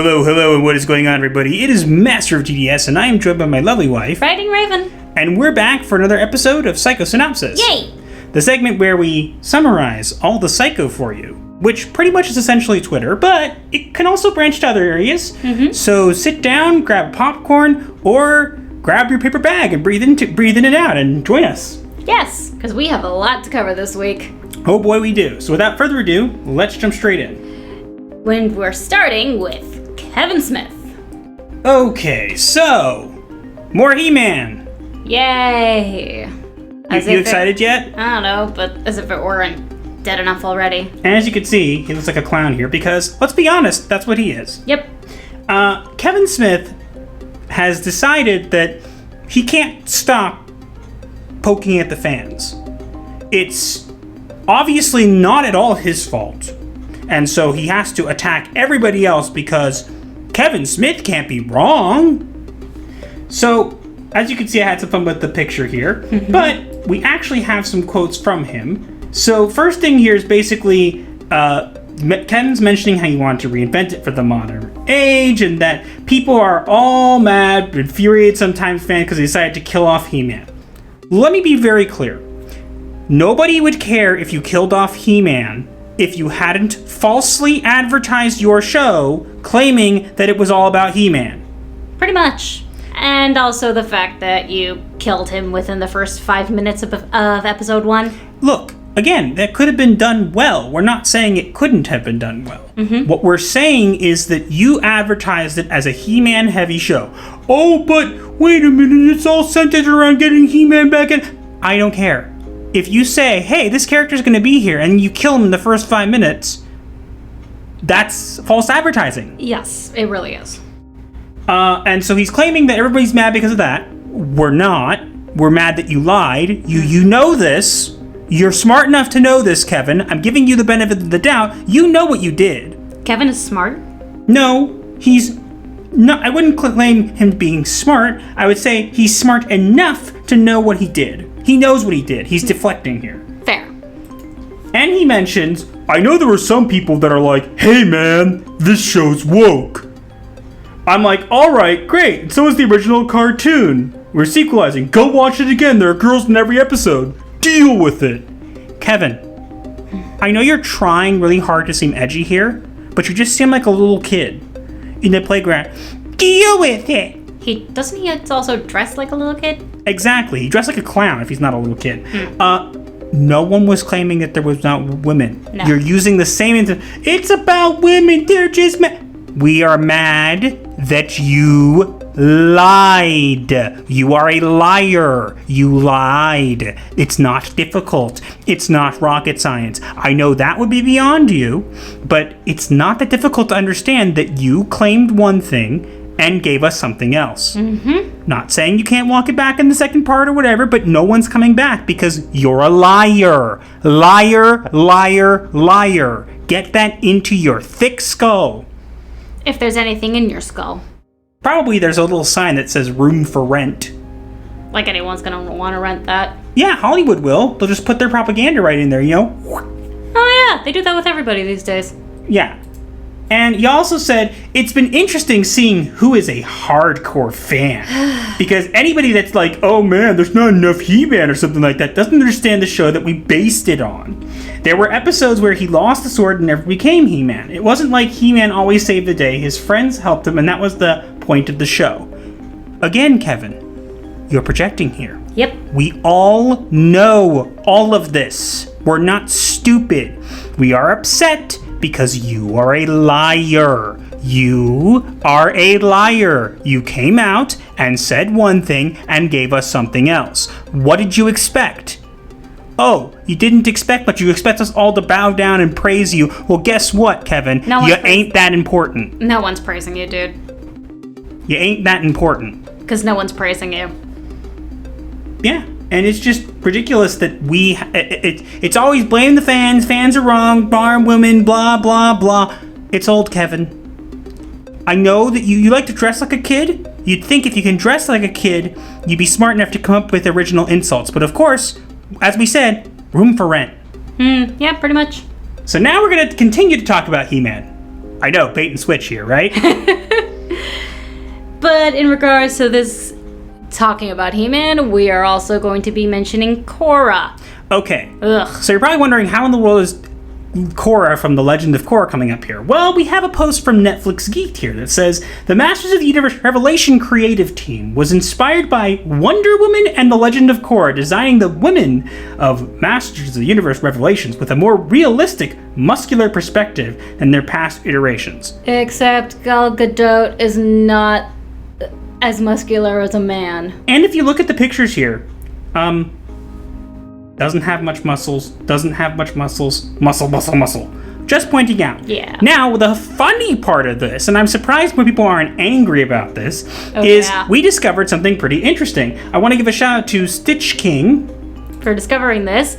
Hello, and what is going on, everybody? It is Master of GDS, and I am joined by my lovely wife, Riding Raven. And we're back for another episode of Psycho-Synopsis. Yay! The segment where we summarize all the Psycho for you, which pretty much is essentially Twitter, but it can also branch to other areas. Mm-hmm. So sit down, grab popcorn, or grab your paper bag and breathe in and out and join us. Yes, because we have a lot to cover this week. Oh boy, we do. So without further ado, let's jump straight in. When we're starting with Kevin Smith. Okay, so more He-Man. Yay! You excited yet? I don't know, but as if it weren't dead enough already. And as you can see, he looks like a clown here because, let's be honest, that's what he is. Yep. Kevin Smith has decided that he can't stop poking at the fans. It's obviously not at all his fault. And so he has to attack everybody else because Kevin Smith can't be wrong. So, as you can see, I had some fun with the picture here. But we actually have some quotes from him. So, first thing here is basically Kevin's mentioning how he wanted to reinvent it for the modern age and that people are all mad, infuriated sometimes, fans, because they decided to kill off He-Man. Let me be very clear. Nobody would care if you killed off He-Man if you hadn't falsely advertised your show claiming that it was all about He-Man. Pretty much. And also the fact that you killed him within the first 5 minutes of episode 1. Look, again, that could have been done well. We're not saying it couldn't have been done well. Mm-hmm. What we're saying is that you advertised it as a He-Man heavy show. Oh, but wait a minute, it's all centered around getting He-Man back in. I don't care. If you say, hey, this character's going to be here, and you kill him in the first 5 minutes, that's false advertising. Yes, it really is. And so he's claiming that everybody's mad because of that. We're not. We're mad that you lied. You know this. You're smart enough to know this, Kevin. I'm giving you the benefit of the doubt. You know what you did. Kevin is smart? No, he's not. I wouldn't claim him being smart. I would say he's smart enough to know what he did. He knows what he did. He's deflecting here. Fair. And he mentions, I know there are some people that are like, hey man, this show's woke. I'm like, alright, great. So is the original cartoon. We're sequelizing. Go watch it again. There are girls in every episode. Deal with it. Kevin, I know you're trying really hard to seem edgy here, but you just seem like a little kid in the playground. Deal with it. Doesn't he also dress like a little kid? Exactly. He dressed like a clown if he's not a little kid. No one was claiming that there was not women. No. You're using the same... It's about women. They're just mad. We are mad that you lied. You are a liar. You lied. It's not difficult. It's not rocket science. I know that would be beyond you, but it's not that difficult to understand that you claimed one thing and gave us something else. Mm-hmm. Not saying you can't walk it back in the second part or whatever, but no one's coming back because you're a liar. Liar, liar, liar. Get that into your thick skull. If there's anything in your skull. Probably there's a little sign that says room for rent. Like anyone's gonna want to rent that. Yeah, Hollywood will. They'll just put their propaganda right in there, you know? Oh yeah, they do that with everybody these days. Yeah. And he also said, it's been interesting seeing who is a hardcore fan. Because anybody that's like, oh man, there's not enough He-Man or something like that, doesn't understand the show that we based it on. There were episodes where he lost the sword and never became He-Man. It wasn't like He-Man always saved the day. His friends helped him, and that was the point of the show. Again, Kevin, you're projecting here. Yep. We all know all of this. We're not stupid. We are upset because you are a liar. You are a liar. You came out and said one thing and gave us something else. What did you expect? Oh, you didn't expect much. You expect us all to bow down and praise you. Well, guess what, Kevin? You ain't that important. No one's praising you, dude. You ain't that important. Because no one's praising you. Yeah. And it's just ridiculous that it's always blame the fans. Fans are wrong. Bar women, blah, blah, blah. It's old, Kevin. I know that you like to dress like a kid. You'd think if you can dress like a kid, you'd be smart enough to come up with original insults. But of course, as we said, room for rent. Yeah, pretty much. So now we're going to continue to talk about He-Man. I know, bait and switch here, right? But in regards to this, talking about He-Man, we are also going to be mentioning Korra. Okay. Ugh. So you're probably wondering, how in the world is Korra from The Legend of Korra coming up here? Well, we have a post from Netflix Geeked here that says, the Masters of the Universe Revelation creative team was inspired by Wonder Woman and The Legend of Korra, designing the women of Masters of the Universe Revelations with a more realistic, muscular perspective than their past iterations. Except Gal Gadot is not as muscular as a man. And if you look at the pictures here, doesn't have much muscles, muscle. Just pointing out. Yeah. Now, the funny part of this, and I'm surprised when people aren't angry about this, is we discovered something pretty interesting. I want to give a shout out to Stitch King for discovering this.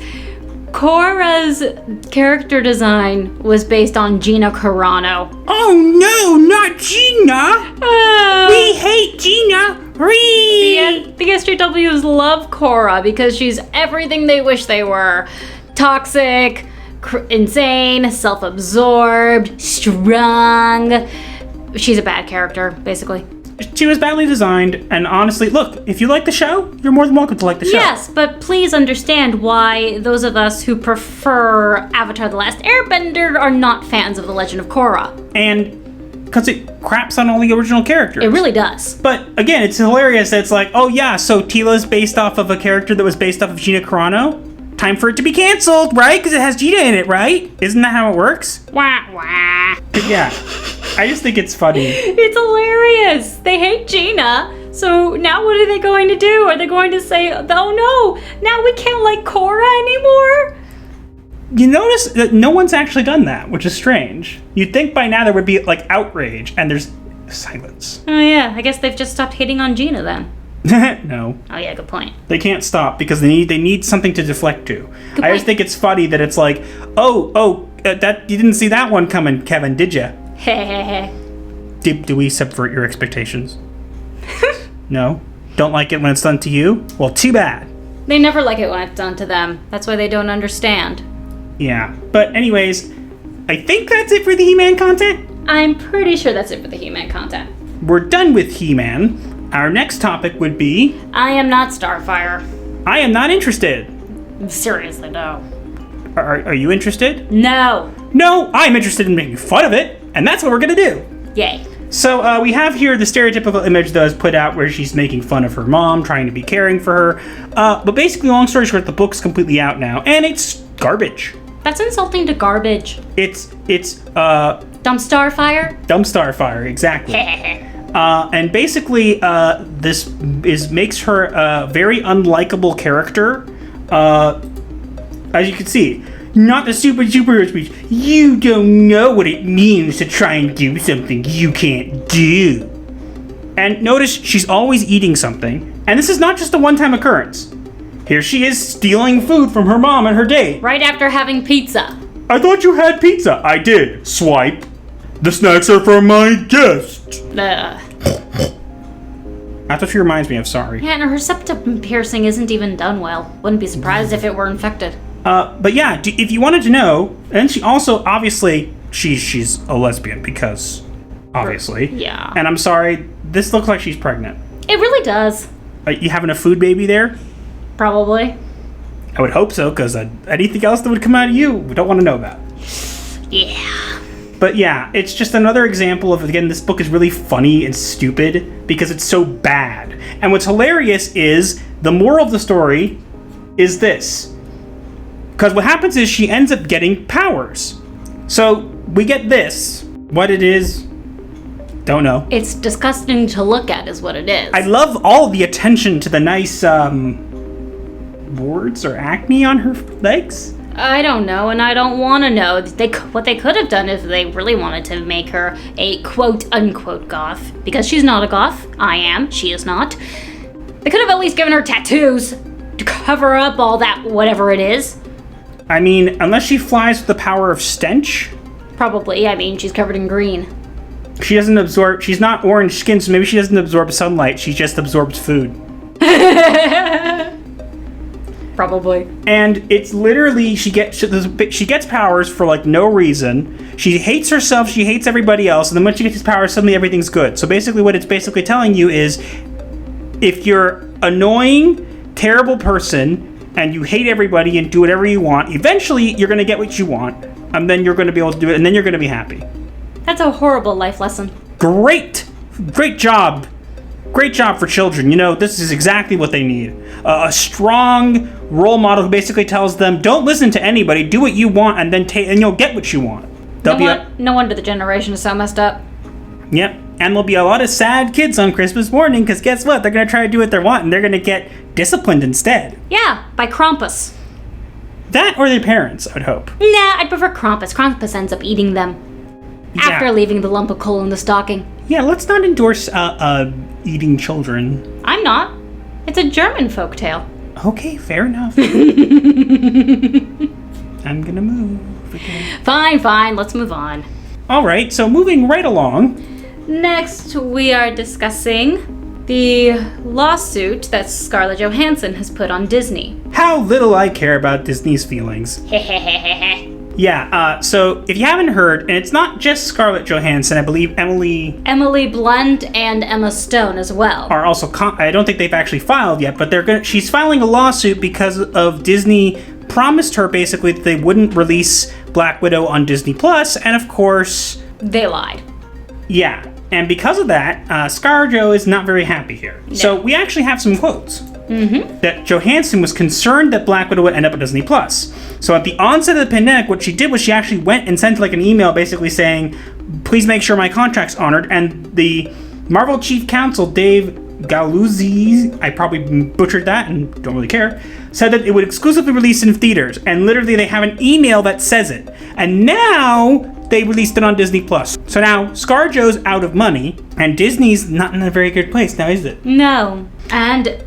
Korra's character design was based on Gina Carano. Oh no, not Gina! We hate Gina! The SJWs love Korra because she's everything they wish they were. Toxic, insane, self-absorbed, strong. She's a bad character, basically. She was badly designed, and honestly, look, if you like the show, you're more than welcome to like the show. Yes, but please understand why those of us who prefer Avatar: The Last Airbender are not fans of The Legend of Korra. And because it craps on all the original characters. It really does. But again, it's hilarious that it's like, oh yeah, so Tila's based off of a character that was based off of Gina Carano? Time for it to be canceled, right? Because it has Gina in it, right? Isn't that how it works? Wah, wah. Yeah. I just think it's funny. It's hilarious. They hate Gina. So now what are they going to do? Are they going to say, oh no, now we can't like Korra anymore? You notice that no one's actually done that, which is strange. You'd think by now there would be like outrage, and there's silence. Oh yeah, I guess they've just stopped hating on Gina then. No. Oh yeah, good point. They can't stop because they need something to deflect to. I just think it's funny that it's like, that you didn't see that one coming, Kevin, did you? Hehehe. Do we subvert your expectations? No? Don't like it when it's done to you? Well, too bad. They never like it when it's done to them. That's why they don't understand. Yeah. But anyways, I think that's it for the He-Man content. I'm pretty sure that's it for the He-Man content. We're done with He-Man. Our next topic would be... I am not Starfire. I am not interested. Seriously, no. Are you interested? No. No, I'm interested in making fun of it, and that's what we're gonna do. Yay. So we have here the stereotypical image that was put out where she's making fun of her mom, trying to be caring for her. But basically, long story short, the book's completely out now, and it's garbage. That's insulting to garbage. It's Dumb Starfire? Dumb Starfire, exactly. And basically, this makes her a very unlikable character. As you can see, not the superhero speech. You don't know what it means to try and do something you can't do. And notice she's always eating something. And this is not just a one-time occurrence. Here she is stealing food from her mom and her date. Right after having pizza. I thought you had pizza. I did. Swipe. The snacks are for my guest. That's what she reminds me of, sorry. Yeah, and her septum piercing isn't even done well. Wouldn't be surprised if it were infected. But yeah, if you wanted to know, and she also, obviously, she's a lesbian because, obviously. Yeah. And I'm sorry, this looks like she's pregnant. It really does. You having a food baby there? Probably. I would hope so, because anything else that would come out of you, we don't want to know about. Yeah. But yeah, it's just another example of, again, this book is really funny and stupid because it's so bad. And what's hilarious is, the moral of the story is this. Because what happens is she ends up getting powers. So we get this. What it is, don't know. It's disgusting to look at is what it is. I love all the attention to the nice warts or acne on her legs. I don't know, and I don't want to know. What they could have done if they really wanted to make her a quote-unquote goth, because she's not a goth. I am. She is not. They could have at least given her tattoos to cover up all that whatever it is. I mean, unless she flies with the power of stench. Probably. I mean, she's covered in green. She doesn't absorb... She's not orange skin, so maybe she doesn't absorb sunlight. She just absorbs food. Probably. And it's literally, she gets powers for, like, no reason. She hates herself, she hates everybody else, and then when she gets these powers, suddenly everything's good. So basically what it's basically telling you is, if you're annoying, terrible person, and you hate everybody and do whatever you want, eventually you're going to get what you want, and then you're going to be able to do it, and then you're going to be happy. That's a horrible life lesson. Great job. Great job for children. You know, this is exactly what they need. A strong role model who basically tells them, don't listen to anybody, do what you want, and then and you'll get what you want. No wonder the generation is so messed up. Yep. And there'll be a lot of sad kids on Christmas morning, because guess what? They're going to try to do what they want, and they're going to get disciplined instead. Yeah, by Krampus. That or their parents, I would hope. Nah, I'd prefer Krampus. Krampus ends up eating them. Yeah. After leaving the lump of coal in the stocking. Yeah, let's not endorse eating children. I'm not. It's a German folktale. Okay, fair enough. I'm gonna move again. Fine, let's move on. Alright, so moving right along. Next, we are discussing the lawsuit that Scarlett Johansson has put on Disney. How little I care about Disney's feelings. Yeah, so if you haven't heard, and it's not just Scarlett Johansson, I believe Emily Blunt and Emma Stone as well. Are also, I don't think they've actually filed yet, but she's filing a lawsuit because of Disney promised her basically that they wouldn't release Black Widow on Disney Plus, and of course... They lied. Yeah, and because of that, ScarJo is not very happy here. No. So we actually have some quotes. Mm-hmm. That Johansson was concerned that Black Widow would end up at Disney Plus. So at the onset of the pandemic, what she did was she actually went and sent like an email basically saying, please make sure my contract's honored. And the Marvel Chief Counsel, Dave Galuzzi, I probably butchered that and don't really care, said that it would exclusively release in theaters. And literally they have an email that says it. And now they released it on Disney Plus. So now ScarJo's out of money and Disney's not in a very good place now, is it? No. And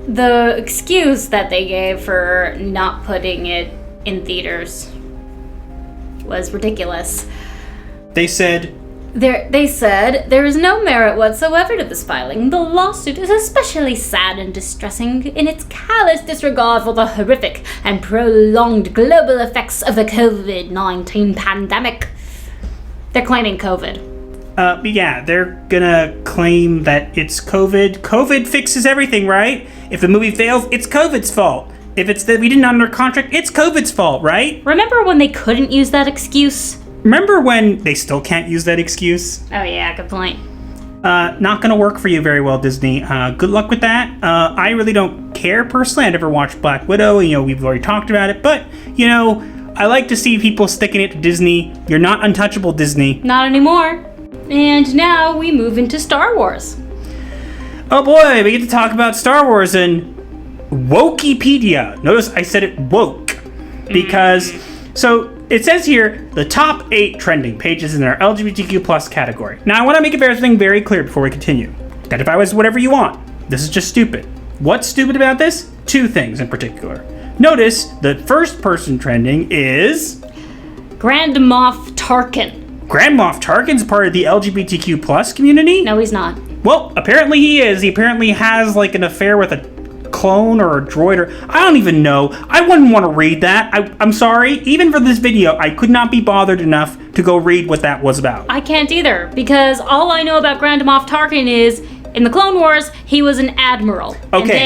the excuse that they gave for not putting it in theaters was ridiculous. They said there is no merit whatsoever to this filing. The lawsuit is especially sad and distressing in its callous disregard for the horrific and prolonged global effects of the COVID-19 pandemic. They're claiming COVID. Yeah, they're gonna claim that it's COVID. COVID fixes everything, right? If the movie fails, it's COVID's fault. If it's that we didn't honor contract, it's COVID's fault, right? Remember when they couldn't use that excuse? Remember when they still can't use that excuse? Oh yeah, good point. Not gonna work for you very well, Disney. Good luck with that. I really don't care personally. I never watched Black Widow. You know, we've already talked about it, but you know, I like to see people sticking it to Disney. You're not untouchable, Disney. Not anymore. And now we move into Star Wars. Oh boy, we get to talk about Star Wars and Wokepedia. Notice I said it woke. Because, so it says here, the top 8 trending pages in our LGBTQ plus category. Now I want to make everything very clear before we continue. Identify as whatever you want. This is just stupid. What's stupid about this? 2 things in particular. Notice the first person trending is... Grand Moff Tarkin. Grand Moff Tarkin's part of the LGBTQ plus community? No, he's not. Well, apparently he is. He apparently has like an affair with a clone or a droid or... I don't even know. I wouldn't want to read that. I'm sorry. Even for this video, I could not be bothered enough to go read what that was about. I can't either, because all I know about Grand Moff Tarkin is, in the Clone Wars, he was an admiral. Okay.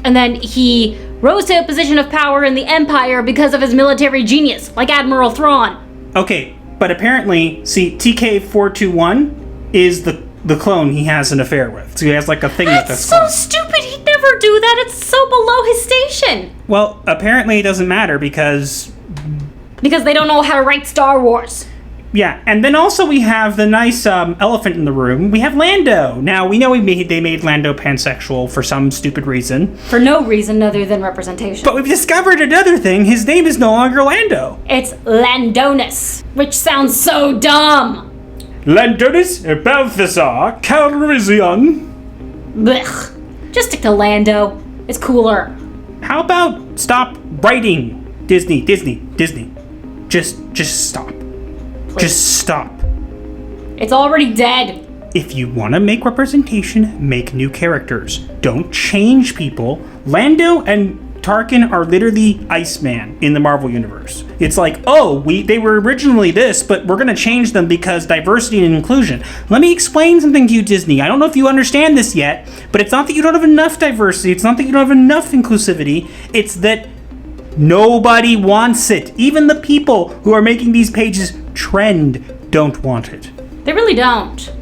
And then he rose to a position of power in the Empire because of his military genius, like Admiral Thrawn. Okay. But apparently, see, TK421 is the clone he has an affair with. So he has like a thing that's with this so clone. Stupid, he'd never do that. It's so below his station. Well, apparently it doesn't matter because they don't know how to write Star Wars. Yeah, and then also we have the nice elephant in the room. We have Lando. Now, we know they made Lando pansexual for some stupid reason. For no reason other than representation. But we've discovered another thing. His name is no longer Lando. It's Landonus, which sounds so dumb. Landonus Balthazar Calrissian. Blech. Just stick to Lando. It's cooler. How about stop writing Disney? Just stop. Please. Just stop. It's already dead. If you want to make representation, make new characters. Don't change people. Lando and Tarkin are literally Iceman in the Marvel Universe. It's like, oh, they were originally this, but we're going to change them because diversity and inclusion. Let me explain something to you, Disney. I don't know if you understand this yet, but it's not that you don't have enough diversity. It's not that you don't have enough inclusivity. It's that nobody wants it. Even the people who are making these pages trend don't want it. They really don't.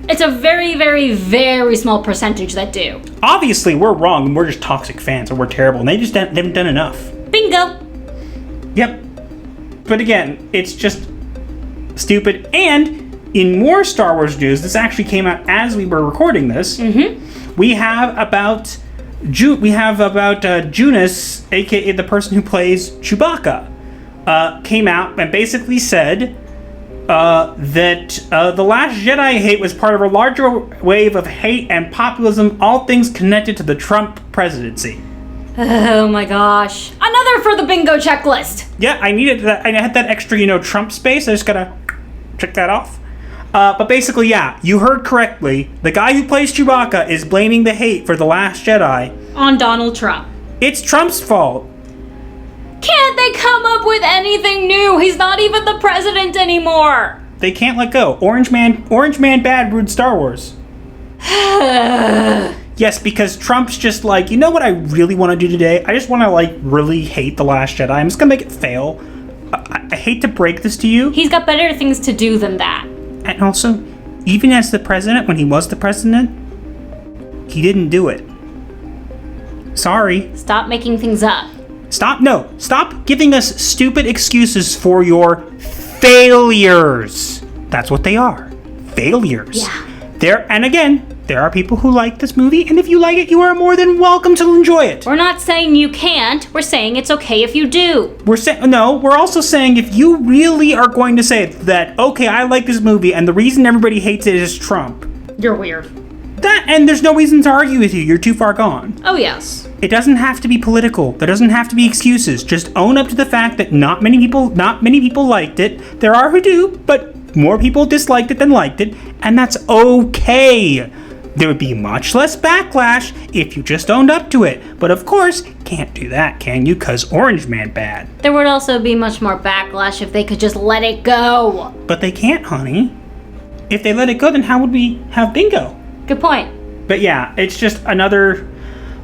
It's a very, very, very small percentage that do. Obviously, we're wrong, and we're just toxic fans, and we're terrible, and they haven't done enough. Bingo! Yep. But again, it's just stupid. And in more Star Wars news, this actually came out as we were recording this. Mm-hmm. We have about Junus, aka the person who plays Chewbacca, came out and basically said that The Last Jedi hate was part of a larger wave of hate and populism, all things connected to the Trump presidency. Oh my gosh. Another for the bingo checklist! Yeah, I needed that. I had that extra, Trump space. I just gotta check that off. But basically, yeah, you heard correctly. The guy who plays Chewbacca is blaming the hate for The Last Jedi on Donald Trump. It's Trump's fault. Can't they come up with anything new? He's not even the president anymore. They can't let go. Orange Man bad, rude Star Wars. Yes, because Trump's just like, you know what I really want to do today? I just want to, really hate The Last Jedi. I'm just going to make it fail. I hate to break this to you. He's got better things to do than that. And also, even as the president, when he was the president, he didn't do it. Sorry. Stop making things up. Stop giving us stupid excuses for your failures. That's what they are. Failures. Yeah. And again, there are people who like this movie, and if you like it, you are more than welcome to enjoy it. We're not saying you can't. We're saying it's okay if you do. We're also saying if you really are going to say that, okay, I like this movie, and the reason everybody hates it is Trump. You're weird. And there's no reason to argue with you. You're too far gone. Oh, yes. It doesn't have to be political. There doesn't have to be excuses. Just own up to the fact that not many people liked it. There are who do, but more people disliked it than liked it, and that's okay. There would be much less backlash if you just owned up to it. But of course, can't do that, can you? 'Cause Orange Man bad. There would also be much more backlash if they could just let it go. But they can't, honey. If they let it go, then how would we have bingo? Good point. But yeah, it's just another...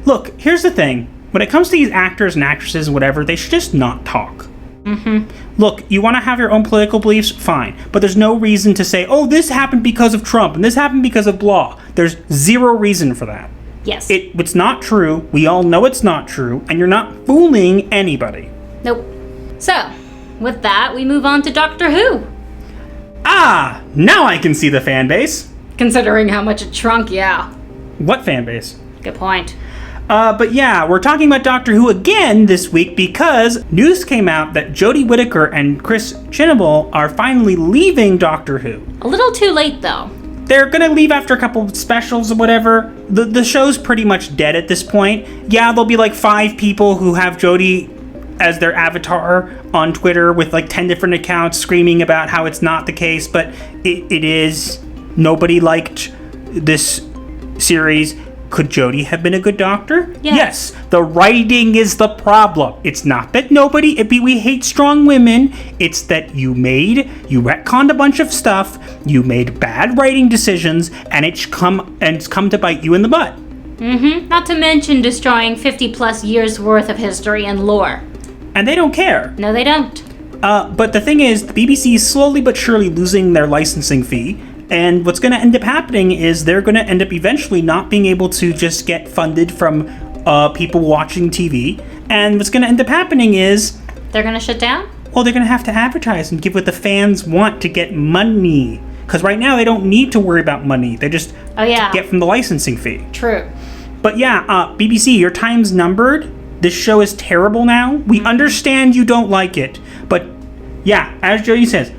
Look, here's the thing. When it comes to these actors and actresses and whatever, they should just not talk. Mm-hmm. Look, you want to have your own political beliefs? Fine. But there's no reason to say, oh, this happened because of Trump, and this happened because of blah. There's zero reason for that. Yes. It's not true. We all know it's not true, and you're not fooling anybody. Nope. So, with that, we move on to Doctor Who. Ah, now I can see the fan base. Considering how much it shrunk, yeah. What fan base? Good point. But yeah, we're talking about Doctor Who again this week because news came out that Jodie Whittaker and Chris Chinable are finally leaving Doctor Who. A little too late, though. They're gonna leave after a couple of specials or whatever. The show's pretty much dead at this point. Yeah, there'll be 5 people who have Jodie as their avatar on Twitter with 10 different accounts screaming about how it's not the case, but it is. Nobody liked this series. Could Jodie have been a good doctor? Yes. The writing is the problem. It's not that we hate strong women. It's that you retconned a bunch of stuff, you made bad writing decisions, and it's come to bite you in the butt. Mm-hmm. Not to mention destroying 50 plus years worth of history and lore. And they don't care. No, they don't. But the thing is, the BBC is slowly but surely losing their licensing fee. And what's going to end up happening is they're going to end up eventually not being able to just get funded from people watching TV. And what's going to end up happening is... They're going to shut down? Well, they're going to have to advertise and give what the fans want to get money. Because right now they don't need to worry about money. They just get from the licensing fee. True. But yeah, BBC, your time's numbered. This show is terrible now. We understand you don't like it. But yeah, as Jodie says...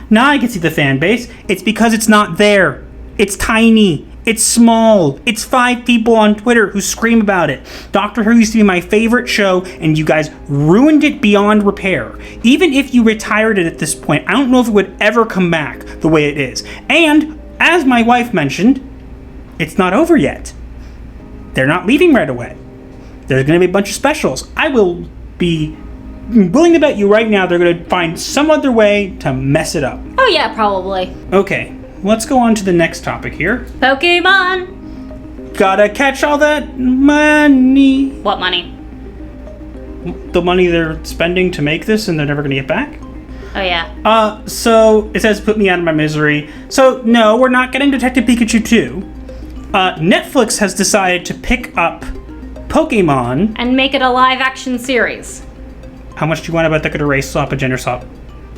now I can see the fan base. It's because it's not there. It's tiny. It's small. It's 5 people on Twitter who scream about it. Doctor Who used to be my favorite show, and you guys ruined it beyond repair. Even if you retired it at this point, I don't know if it would ever come back the way it is. And, as my wife mentioned, it's not over yet. They're not leaving right away. there's going to be a bunch of specials. I will be willing to bet you right now they're going to find some other way to mess it up. Oh yeah, probably. Okay, let's go on to the next topic here. Pokemon! Gotta catch all that money. What money? The money they're spending to make this and they're never going to get back? Oh yeah. So it says put me out of my misery. So no, we're not getting Detective Pikachu 2. Netflix has decided to pick up Pokémon. And make it a live action series. How much do you want about they're going to race swap a gender swap?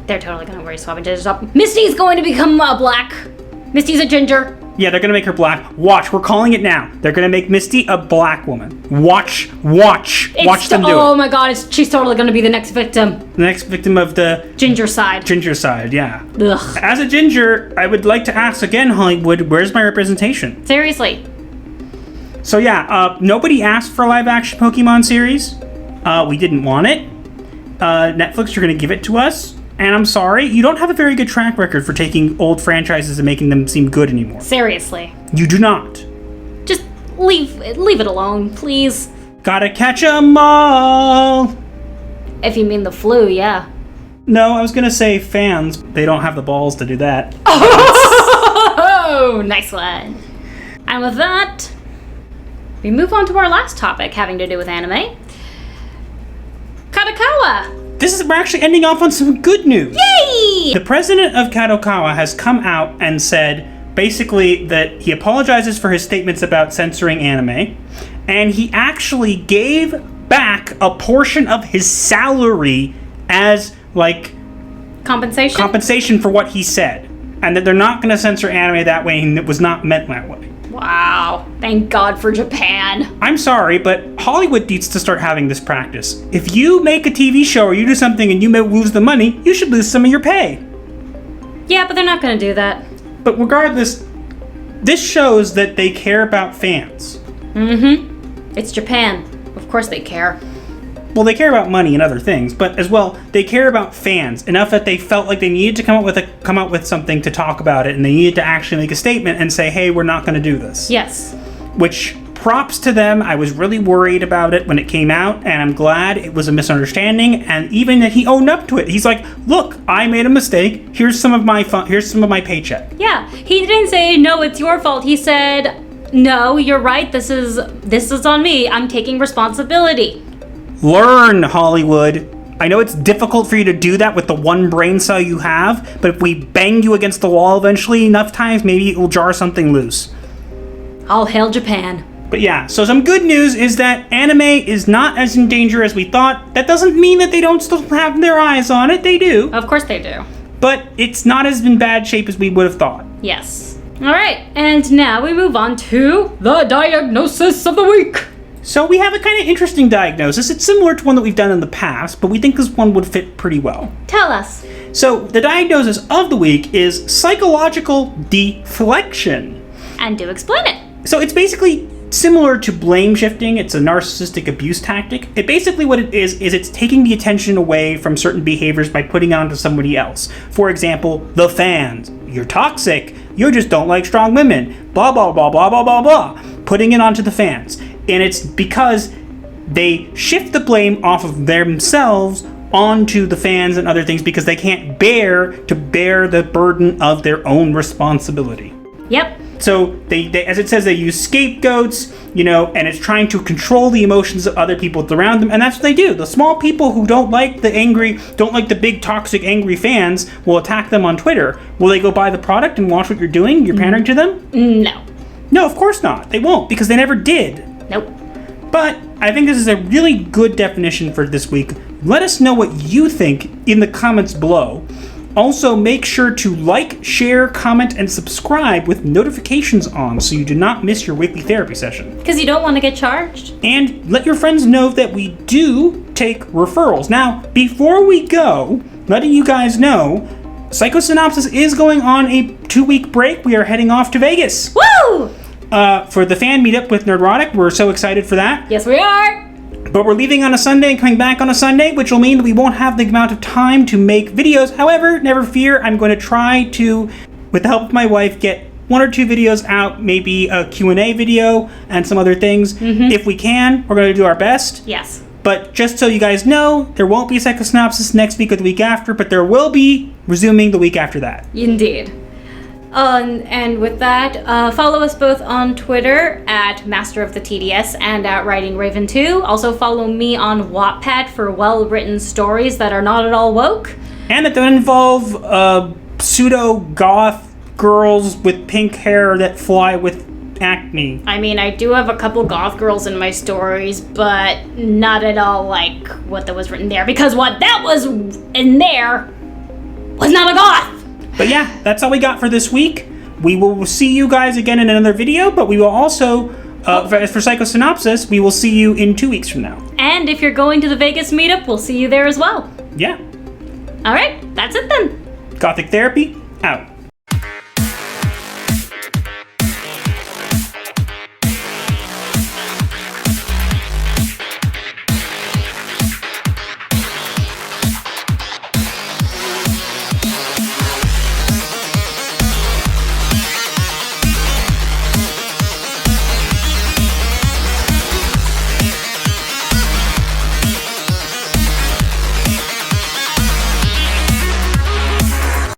They're totally gonna race swap and gender swap. Misty's going to become black. Misty's a ginger. Yeah, they're going to make her black. Watch, we're calling it now. They're going to make Misty a black woman. Watch them do it. Oh my god, she's totally gonna be the next victim. The next victim of the Ginger side. ginger side, yeah. Ugh. As a ginger, I would like to ask again, Hollywood, where's my representation? Seriously. So yeah, nobody asked for a live-action Pokemon series. We didn't want it. Netflix, you're going to give it to us. And I'm sorry, you don't have a very good track record for taking old franchises and making them seem good anymore. Seriously. You do not. Just leave it alone, please. Gotta catch 'em all. If you mean the flu, yeah. No, I was going to say fans. They don't have the balls to do that. Oh, nice one. And with that, we move on to our last topic having to do with anime. Takakawa! We're actually ending off on some good news. Yay! The president of Takakawa has come out and said basically that he apologizes for his statements about censoring anime, and he actually gave back a portion of his salary as like Compensation for what he said, and that they're not going to censor anime that way, and it was not meant that way. Wow. Thank God for Japan. I'm sorry, but Hollywood needs to start having this practice. If you make a TV show or you do something and you may lose the money, you should lose some of your pay. Yeah, but they're not gonna do that. But regardless, this shows that they care about fans. Mm-hmm. It's Japan. Of course they care. Well, they care about money and other things, but as well, they care about fans enough that they felt like they needed to come up with something to talk about it, and they needed to actually make a statement and say, "Hey, we're not going to do this." Yes. Which, props to them. I was really worried about it when it came out, and I'm glad it was a misunderstanding. And even that he owned up to it. He's like, "Look, I made a mistake. Here's some of my Here's some of my paycheck." Yeah. He didn't say no, it's your fault. He said, "No, you're right. This is on me. I'm taking responsibility." Learn, Hollywood. I know it's difficult for you to do that with the one brain cell you have, but if we bang you against the wall eventually enough times, maybe it will jar something loose. All hail Japan. But yeah, so some good news is that anime is not as in danger as we thought. That doesn't mean that they don't still have their eyes on it. They do. Of course they do. But it's not as in bad shape as we would have thought. Yes. All right, and now we move on to the diagnosis of the week. So we have a kind of interesting diagnosis. It's similar to one that we've done in the past, but we think this one would fit pretty well. Tell us. So the diagnosis of the week is psychological deflection. And do explain it. So it's basically similar to blame shifting. It's a narcissistic abuse tactic. It basically what it is it's taking the attention away from certain behaviors by putting it onto somebody else. For example, the fans. You're toxic. You just don't like strong women. Blah, blah, blah, blah, blah, blah, blah. Putting it onto the fans. And it's because they shift the blame off of themselves onto the fans and other things because they can't bear the burden of their own responsibility. Yep. So they as it says, they use scapegoats, and it's trying to control the emotions of other people around them, and that's what they do. The small people who don't like the big toxic angry fans will attack them on Twitter. Will they go buy the product and watch what you're doing? You're pandering to them? No. No, of course not. They won't, because they never did. Nope. But I think this is a really good definition for this week. Let us know what you think in the comments below. Also, make sure to like, share, comment, and subscribe with notifications on so you do not miss your weekly therapy session. Because you don't want to get charged. And let your friends know that we do take referrals. Now, before we go, letting you guys know, Psycho-Synopsis is going on a 2-week break. We are heading off to Vegas. Woo! For the fan meetup with Nerdrotic. We're so excited for that. Yes, we are. But we're leaving on a Sunday and coming back on a Sunday, which will mean that we won't have the amount of time to make videos. However, never fear, I'm going to try to, with the help of my wife, get 1 or 2 videos out, maybe a Q&A video and some other things. If we can, we're going to do our best. Yes. But just so you guys know, there won't be a Psycho-Synopsis next week or the week after, but there will be resuming the week after that. Indeed. And with that, follow us both on Twitter at Master of the TDS and at Writing Raven 2. Also follow me on Wattpad for well-written stories that are not at all woke. And that don't involve pseudo-goth girls with pink hair that fly with acne. I mean, I do have a couple goth girls in my stories, but not at all like what that was written there. Because what that was in there was not a goth! But yeah, that's all we got for this week. We will see you guys again in another video, but we will also, for Psycho-Synopsis, we will see you in 2 weeks from now. And if you're going to the Vegas meetup, we'll see you there as well. Yeah. Alright, that's it then. Gothic Therapy, out.